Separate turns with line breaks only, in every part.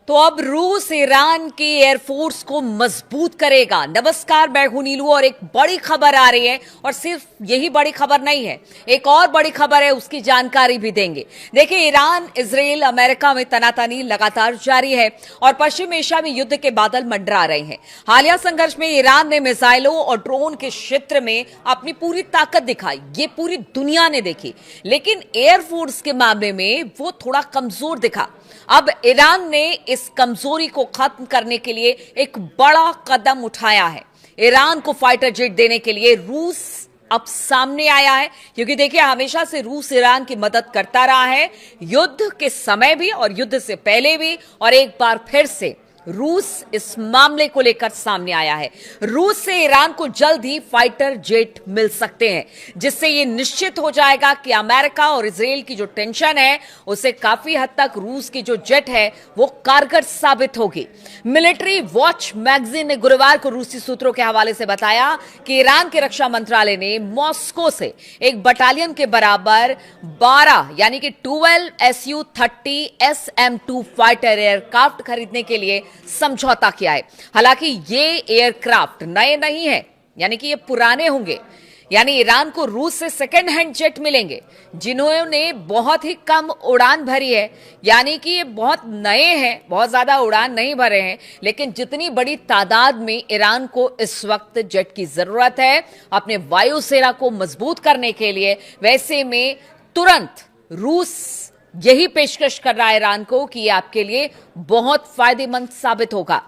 तो अब रूस ईरान की एयरफोर्स को मजबूत करेगा। नमस्कार, मैं हूं नीलू और एक बड़ी खबर आ रही है और सिर्फ यही बड़ी खबर नहीं है, एक और बड़ी खबर है, उसकी जानकारी भी देंगे। देखिए, ईरान, इजराइल, अमेरिका में तनातनी लगातार जारी है और पश्चिम एशिया में युद्ध के बादल मंडरा रहे हैं। हालिया संघर्ष में ईरान ने मिसाइलों और ड्रोन के क्षेत्र में अपनी पूरी ताकत दिखाई, ये पूरी दुनिया ने देखी, लेकिन एयरफोर्स के मामले में वो थोड़ा कमजोर दिखा। अब ईरान ने इस कमजोरी को खत्म करने के लिए एक बड़ा कदम उठाया है। ईरान को फाइटर जेट देने के लिए रूस अब सामने आया है, क्योंकि देखिए, हमेशा से रूस ईरान की मदद करता रहा है, युद्ध के समय भी और युद्ध से पहले भी, और एक बार फिर से रूस इस मामले को लेकर सामने आया है। रूस से ईरान को जल्द ही फाइटर जेट मिल सकते हैं, जिससे यह निश्चित हो जाएगा कि अमेरिका और इजराइल की जो टेंशन है उसे काफी हद तक रूस की जो जेट है वो कारगर साबित होगी। मिलिट्री वॉच मैगजीन ने गुरुवार को रूसी सूत्रों के हवाले से बताया कि ईरान के रक्षा मंत्रालय ने मॉस्को से एक बटालियन के बराबर 12 यानी कि 12 Su-30 SM-2 फाइटर एयरक्राफ्ट खरीदने के लिए समझौता किया है। हालांकि ये एयरक्राफ्ट नए नहीं है, यानी कि ये पुराने होंगे, यानी ईरान को रूस से सेकेंड हैंड जेट मिलेंगे जिन्होंने बहुत ही कम उड़ान भरी है, यानी कि ये बहुत नए हैं, बहुत ज्यादा उड़ान नहीं भरे हैं, लेकिन जितनी बड़ी तादाद में ईरान को इस वक्त जेट की जरूरत है अपने वायुसेना को मजबूत करने के लिए, वैसे में तुरंत रूस यही पेशकश कर रहा है ईरान को कि यह आपके लिए बहुत फायदेमंद साबित होगा।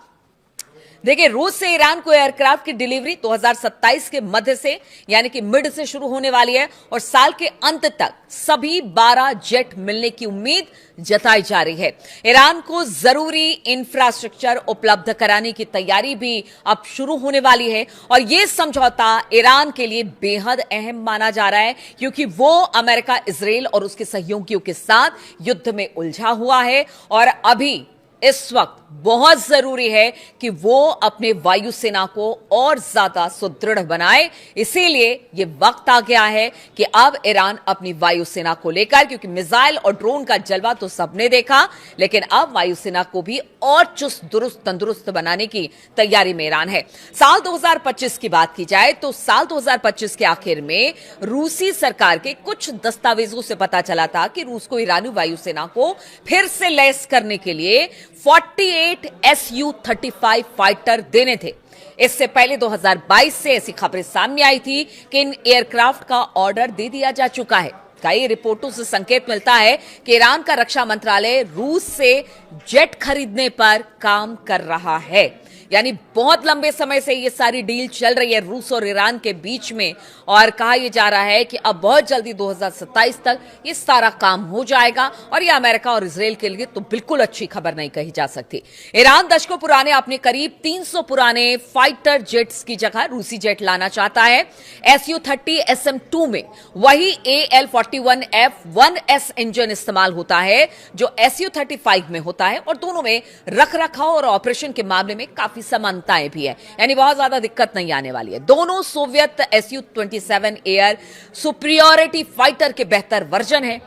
देखिए, रूस से ईरान को एयरक्राफ्ट की डिलीवरी 2027 के मध्य से यानी कि मिड से शुरू होने वाली है और साल के अंत तक सभी 12 जेट मिलने की उम्मीद जताई जा रही है। ईरान को जरूरी इंफ्रास्ट्रक्चर उपलब्ध कराने की तैयारी भी अब शुरू होने वाली है और यह समझौता ईरान के लिए बेहद अहम माना जा रहा है, क्योंकि वो अमेरिका, इजराइल और उसके सहयोगियों के साथ युद्ध में उलझा हुआ है और अभी इस वक्त बहुत जरूरी है कि वो अपने वायुसेना को और ज्यादा सुदृढ़ बनाए। इसीलिए ये वक्त आ गया है कि अब ईरान अपनी वायुसेना को लेकर, क्योंकि मिसाइल और ड्रोन का जलवा तो सबने देखा, लेकिन अब वायुसेना को भी और चुस्त दुरुस्त तंदुरुस्त बनाने की तैयारी में ईरान है। साल 2025 की बात की जाए तो साल 2025 के आखिर में रूसी सरकार के कुछ दस्तावेजों से पता चला था कि रूस को ईरानी वायुसेना को फिर से लैस करने के लिए 48 Su-35 फाइटर देने थे। इससे पहले 2022 से ऐसी खबरें सामने आई थी कि इन एयरक्राफ्ट का ऑर्डर दे दिया जा चुका है। कई रिपोर्टों से संकेत मिलता है कि ईरान का रक्षा मंत्रालय रूस से जेट खरीदने पर काम कर रहा है, यानी बहुत लंबे समय से ये सारी डील चल रही है रूस और ईरान के बीच में, और कहा यह जा रहा है कि अब बहुत जल्दी 2027 तक ये सारा काम हो जाएगा और ये अमेरिका और इजराइल के लिए तो बिल्कुल अच्छी खबर नहीं कही जा सकती। ईरान दशकों पुराने अपने करीब 300 पुराने फाइटर जेट्स की जगह रूसी जेट लाना चाहता है। Su-30 SM-2 में वही AL-41F-1S इंजन इस्तेमाल होता है जो Su-35 में होता है और दोनों में रखरखाव और ऑपरेशन के मामले में काफी समानताएं भी है, यानी बहुत ज्यादा दिक्कत नहीं आने वाली है। दोनों Soviet Su-27 air superiority fighter के बेहतर वर्जन है।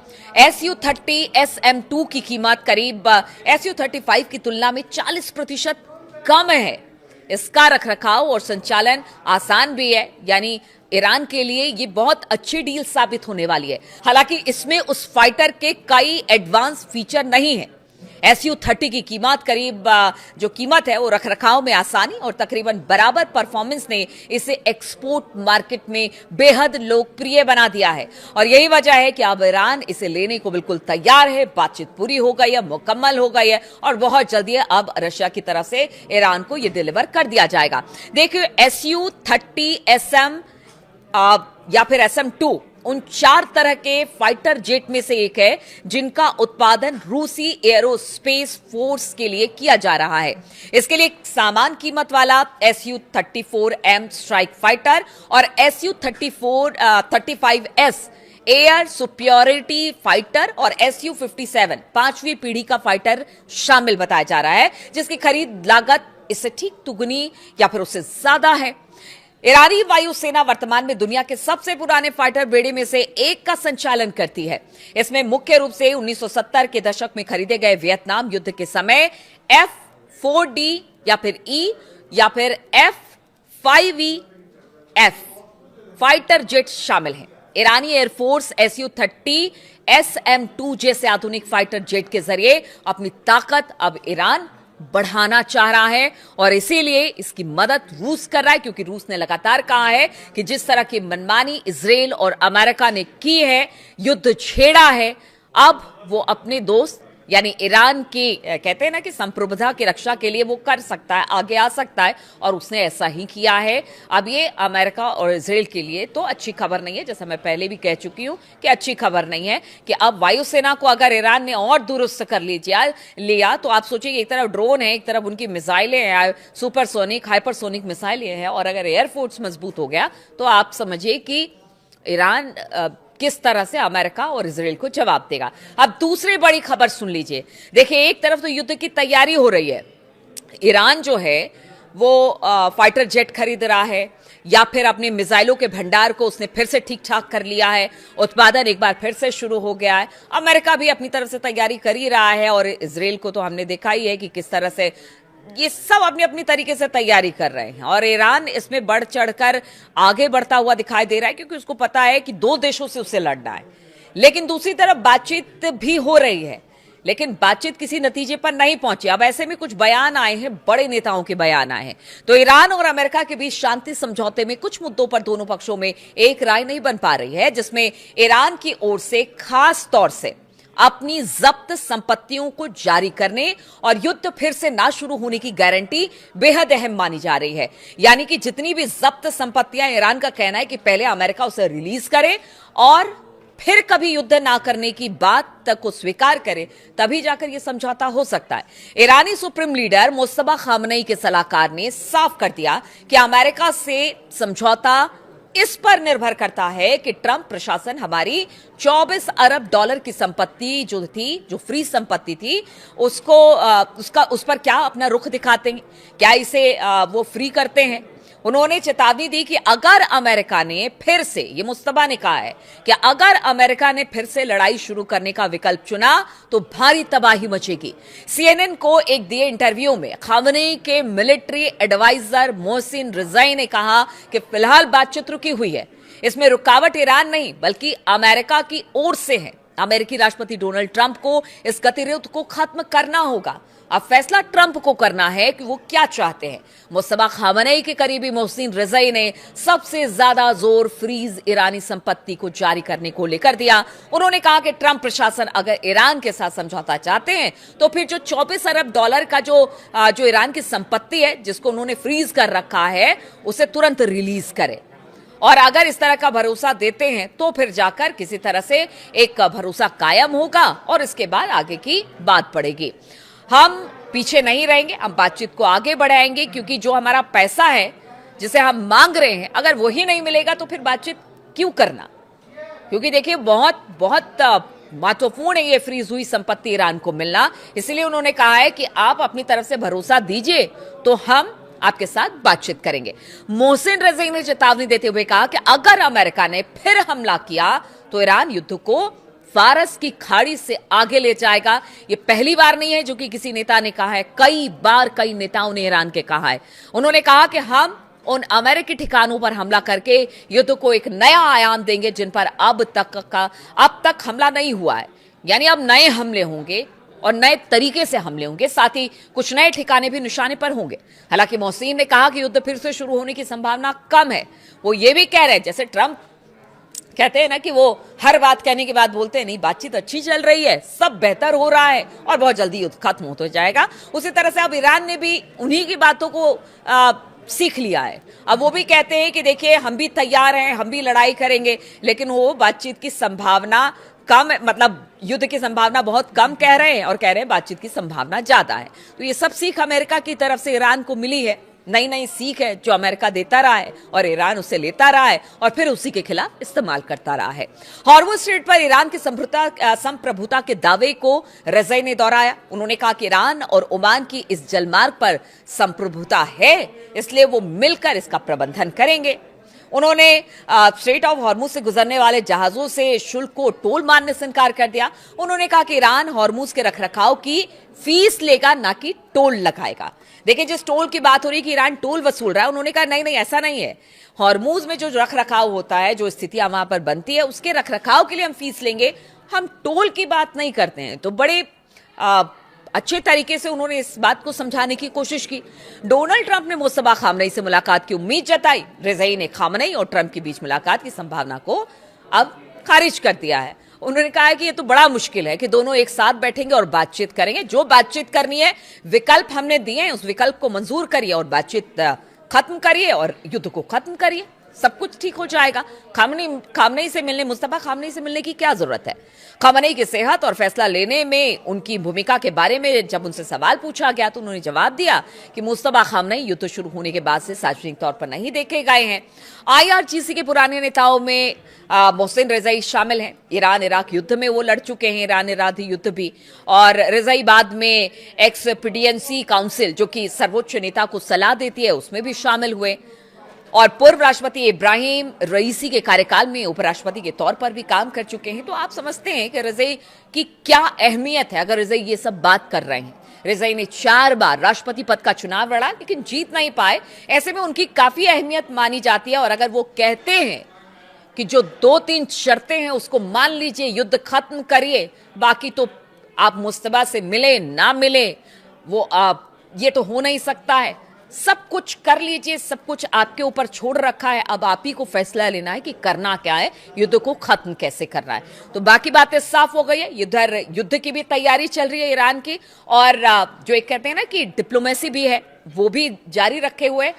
Su-30 SM-2 की कीमत करीब Su-35 की तुलना में 40% कम है। इसका रखरखाव और संचालन आसान भी है, यानी ईरान के लिए ये बहुत अच्छी डील साबित होने वाली है। हालांकि इसमें उस फाइटर के कई एडवांस फीचर नहीं है। Su-30 की कीमत करीब जो कीमत है वो रखरखाव में आसानी और तकरीबन बराबर परफॉर्मेंस ने इसे एक्सपोर्ट मार्केट में बेहद लोकप्रिय बना दिया है और यही वजह है कि अब ईरान इसे लेने को बिल्कुल तैयार है। बातचीत पूरी हो गई है, मुकम्मल हो गई है और बहुत जल्दी अब रशिया की तरफ से ईरान को यह डिलीवर कर दिया जाएगा। देखिए, Su-30 SM या फिर SM-2 उन 4 तरह के फाइटर जेट में से एक है जिनका उत्पादन रूसी एरोस्पेस फोर्स के लिए किया जा रहा है। इसके लिए सामान कीमत वाला Su-34M स्ट्राइक फाइटर और Su-35S एयर सुपीरियरिटी फाइटर और Su-57 5वीं पीढ़ी का फाइटर शामिल बताया जा रहा है, जिसकी खरीद लागत इससे ठीक दुगनी या फिर उससे ज्यादा है। ईरानी वायुसेना वर्तमान में दुनिया के सबसे पुराने फाइटर बेड़े में से एक का संचालन करती है। इसमें मुख्य रूप से 1970 के दशक में खरीदे गए वियतनाम युद्ध के समय F-4D या फिर E या फिर F-5E-F फाइटर जेट शामिल हैं। ईरानी एयरफोर्स Su-30 SM-2 जैसे आधुनिक फाइटर जेट के जरिए अपनी ताकत अब ईरान बढ़ाना चाह रहा है और इसीलिए इसकी मदद रूस कर रहा है, क्योंकि रूस ने लगातार कहा है कि जिस तरह की मनमानी इजराइल और अमेरिका ने की है, युद्ध छेड़ा है, अब वो अपने दोस्त यानी ईरान की कहते हैं ना कि संप्रभुता की रक्षा के लिए वो कर सकता है, आगे आ सकता है, और उसने ऐसा ही किया है। अब ये अमेरिका और इजराइल के लिए तो अच्छी खबर नहीं है, जैसा मैं पहले भी कह चुकी हूं कि अच्छी खबर नहीं है कि अब वायुसेना को अगर ईरान ने और दुरुस्त कर लिया तो आप सोचिए एक तरफ ड्रोन है, एक तरफ उनकी मिसाइलें हैं, सुपरसोनिक हाइपरसोनिक मिसाइलें हैं, और अगर एयरफोर्स मजबूत हो गया तो आप समझिए कि ईरान किस तरह से अमेरिका और इजराइल को जवाब देगा। अब दूसरी बड़ी खबर सुन लीजिए। देखिए, एक तरफ तो युद्ध की तैयारी हो रही है, ईरान जो है वो फाइटर जेट खरीद रहा है या फिर अपने मिसाइलों के भंडार को उसने फिर से ठीक ठाक कर लिया है, उत्पादन एक बार फिर से शुरू हो गया है। अमेरिका भी अपनी तरफ से तैयारी कर ही रहा है और इजराइल को तो हमने देखा ही है कि किस तरह से ये सब अपनी अपनी तरीके से तैयारी कर रहे हैं, और ईरान इसमें बढ़ चढ़कर आगे बढ़ता हुआ दिखाई दे रहा है, क्योंकि उसको पता है कि दो देशों से उसे लड़ना है। लेकिन दूसरी तरफ बातचीत भी हो रही है, लेकिन बातचीत किसी नतीजे पर नहीं पहुंची। अब ऐसे में कुछ बयान आए हैं, बड़े नेताओं के बयान आए हैं। तो ईरान और अमेरिका के बीच शांति समझौते में कुछ मुद्दों पर दोनों पक्षों में एक राय नहीं बन पा रही है, जिसमें ईरान की ओर से खास तौर से अपनी जब्त संपत्तियों को जारी करने और युद्ध फिर से ना शुरू होने की गारंटी बेहद अहम मानी जा रही है। यानी कि जितनी भी जब्त संपत्तियां, ईरान का कहना है कि पहले अमेरिका उसे रिलीज करे और फिर कभी युद्ध ना करने की बात तक को स्वीकार करे, तभी जाकर यह समझौता हो सकता है। ईरानी सुप्रीम लीडर मुस्तफा खामनेई के सलाहकार ने साफ कर दिया कि अमेरिका से समझौता इस पर निर्भर करता है कि ट्रंप प्रशासन हमारी 24 अरब डॉलर की संपत्ति जो थी, जो फ्री संपत्ति थी, उसको उस पर क्या अपना रुख दिखाते हैं, क्या इसे वो फ्री करते हैं। उन्होंने चेतावनी दी कि अगर अमेरिका ने फिर से, ये मुस्तफा ने कहा है कि अगर अमेरिका ने फिर से लड़ाई शुरू करने का विकल्प चुना तो भारी तबाही मचेगी। सीएनएन को एक दिए इंटरव्यू में खामनेई के मिलिट्री एडवाइजर मोहसिन रिजाई ने कहा कि फिलहाल बातचीत रुकी हुई है, इसमें रुकावट ईरान नहीं बल्कि अमेरिका की ओर से है। अमेरिकी राष्ट्रपति डोनाल्ड ट्रंप को इस गतिरोध को खत्म करना होगा। अब फैसला ट्रंप को करना है कि वो क्या चाहते हैं। मुस्तफा खामनेई के करीबी मोहसिन रिजाई ने सबसे ज्यादा जोर फ्रीज ईरानी संपत्ति को जारी करने को लेकर दिया। उन्होंने कहा कि ट्रंप प्रशासन अगर ईरान के साथ समझौता चाहते हैं तो फिर जो 24 अरब डॉलर का जो ईरान की संपत्ति है, जिसको उन्होंने फ्रीज कर रखा है, उसे तुरंत रिलीज करे। और अगर इस तरह का भरोसा देते हैं तो फिर जाकर किसी तरह से एक भरोसा कायम होगा और इसके बाद आगे की बात पड़ेगी। हम पीछे नहीं रहेंगे, हम बातचीत को आगे बढ़ाएंगे, क्योंकि जो हमारा पैसा है जिसे हम मांग रहे हैं, अगर वही नहीं मिलेगा तो फिर बातचीत क्यों करना। क्योंकि देखिए बहुत बहुत महत्वपूर्ण है ये फ्रीज हुई संपत्ति ईरान को मिलना। इसलिए उन्होंने कहा है कि आप अपनी तरफ से भरोसा दीजिए तो हम आपके साथ बातचीत करेंगे। मोहसिन रिजाई ने चेतावनी देते हुए कहा कि अगर अमेरिका ने फिर हमला किया तो ईरान युद्ध को फारस की खाड़ी से आगे ले जाएगा। ये पहली बार नहीं है जो कि किसी नेता ने कहा है, कई बार कई नेताओं ने ईरान के कहा है। उन्होंने कहा कि हम उन अमेरिकी ठिकानों पर हमला करके युद्ध को एक नया आयाम देंगे जिन पर अब तक हमला नहीं हुआ है। यानी अब नए हमले होंगे और नए तरीके से हमले होंगे, साथ ही कुछ नए ठिकाने भी निशाने पर होंगे। हालांकि मोहसिन ने कहा कि युद्ध फिर से शुरू होने की संभावना कम है। वो ये भी कह रहे हैं, जैसे ट्रंप कहते हैं ना कि वो हर बात कहने के बाद बोलते हैं नहीं बातचीत अच्छी चल रही है, सब बेहतर हो रहा है और बहुत जल्दी युद्ध खत्म हो तो जाएगा। उसी तरह से अब ईरान ने भी उन्हीं की बातों को सीख लिया है। अब वो भी कहते हैं कि देखिए हम भी तैयार हैं, हम भी लड़ाई करेंगे, लेकिन वो बातचीत की संभावना कम, मतलब युद्ध की संभावना बहुत कम कह रहे हैं और कह रहे हैं बातचीत की संभावना ज्यादा है। तो ये सब सीख अमेरिका की तरफ से ईरान को मिली है। नई नई सीख है जो अमेरिका देता रहा है और ईरान उसे लेता रहा है और फिर उसी के खिलाफ इस्तेमाल करता रहा है। हॉर्मुज़ स्ट्रेट पर ईरान की संप्रभुता के दावे को रज़ाई ने दोहराया। उन्होंने कहा कि ईरान और ओमान की इस जलमार्ग पर संप्रभुता है, इसलिए वो मिलकर इसका प्रबंधन करेंगे। उन्होंने स्ट्रेट ऑफ हॉर्मुज़ से गुजरने वाले जहाजों से शुल्क को टोल मानने से इनकार कर दिया। उन्होंने कहा कि ईरान हॉर्मुज़ के रखरखाव की फीस लेगा, ना कि टोल लगाएगा। देखिए, जिस टोल की बात हो रही है कि ईरान टोल वसूल रहा है, उन्होंने कहा नहीं नहीं, ऐसा नहीं है। हॉर्मुज़ में जो रखरखाव होता है, जो स्थितियां वहां पर बनती है, उसके रखरखाव के लिए हम फीस लेंगे, हम टोल की बात नहीं करते हैं। तो बड़े अच्छे तरीके से उन्होंने इस बात को समझाने की कोशिश की। डोनाल्ड ट्रंप ने मुस्तफा खामनेई से मुलाकात की उम्मीद जताई। रज़ाई ने खामनेई और ट्रंप के बीच मुलाकात की संभावना को अब खारिज कर दिया है। उन्होंने कहा है कि ये तो बड़ा मुश्किल है कि दोनों एक साथ बैठेंगे और बातचीत करेंगे। जो बातचीत करनी है, विकल्प हमने दिए हैं, उस विकल्प को मंजूर करिए और बातचीत खत्म करिए और युद्ध को खत्म करिए, सब कुछ ठीक हो जाएगा। खामनेई से मिलने, मुस्तफा खामनेई से मिलने की क्या जरूरत है? खामनेई की सेहत और फैसला लेने में उनकी भूमिका के बारे में जब उनसे सवाल पूछा गया तो उन्होंने जवाब दिया कि मुस्तफा खामनेई युद्ध शुरू होने के बाद से सार्वजनिक तौर पर नहीं देखे गए हैं। IRGC के पुराने नेताओं में मोहसिन रज़ाई शामिल हैं। ईरान इराक युद्ध में वो लड़ चुके हैं, ईरान इराक युद्ध भी। और रज़ाई बाद में एक्सपीडिएंसी काउंसिल, जो कि सर्वोच्च नेता को सलाह देती है, उसमें भी शामिल हुए। और पूर्व राष्ट्रपति इब्राहिम रईसी के कार्यकाल में उपराष्ट्रपति के तौर पर भी काम कर चुके हैं। तो आप समझते हैं कि रज़ाई की क्या अहमियत है अगर रज़ाई ये सब बात कर रहे हैं। रज़ाई ने 4 बार राष्ट्रपति पद का चुनाव लड़ा लेकिन जीत नहीं पाए। ऐसे में उनकी काफी अहमियत मानी जाती है। और अगर वो कहते हैं कि जो 2-3 शर्तें हैं उसको मान लीजिए, युद्ध खत्म करिए, बाकी तो आप मुस्तफा से मिले ना मिले, वो ये तो हो नहीं सकता है, सब कुछ कर लीजिए, सब कुछ आपके ऊपर छोड़ रखा है, अब आप ही को फैसला लेना है कि करना क्या है, युद्ध को खत्म कैसे करना है। तो बाकी बातें साफ हो गई है। युद्ध की भी तैयारी चल रही है ईरान की, और जो एक कहते हैं ना कि डिप्लोमेसी भी है, वो भी जारी रखे हुए,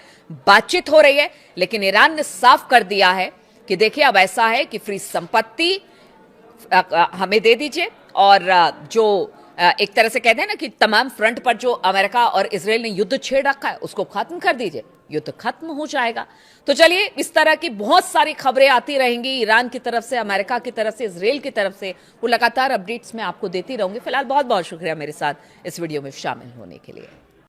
बातचीत हो रही है। लेकिन ईरान ने साफ कर दिया है कि देखिए, अब ऐसा है कि फ्री संपत्ति हमें दे दीजिए, और जो एक तरह से कहते हैं ना कि तमाम फ्रंट पर जो अमेरिका और इजराइल ने युद्ध छेड़ रखा है उसको खत्म कर दीजिए, युद्ध खत्म हो जाएगा। तो चलिए, इस तरह की बहुत सारी खबरें आती रहेंगी ईरान की तरफ से, अमेरिका की तरफ से, इजराइल की तरफ से। वो लगातार अपडेट्स मैं आपको देती रहूंगी। फिलहाल बहुत बहुत शुक्रिया मेरे साथ इस वीडियो में शामिल होने के लिए।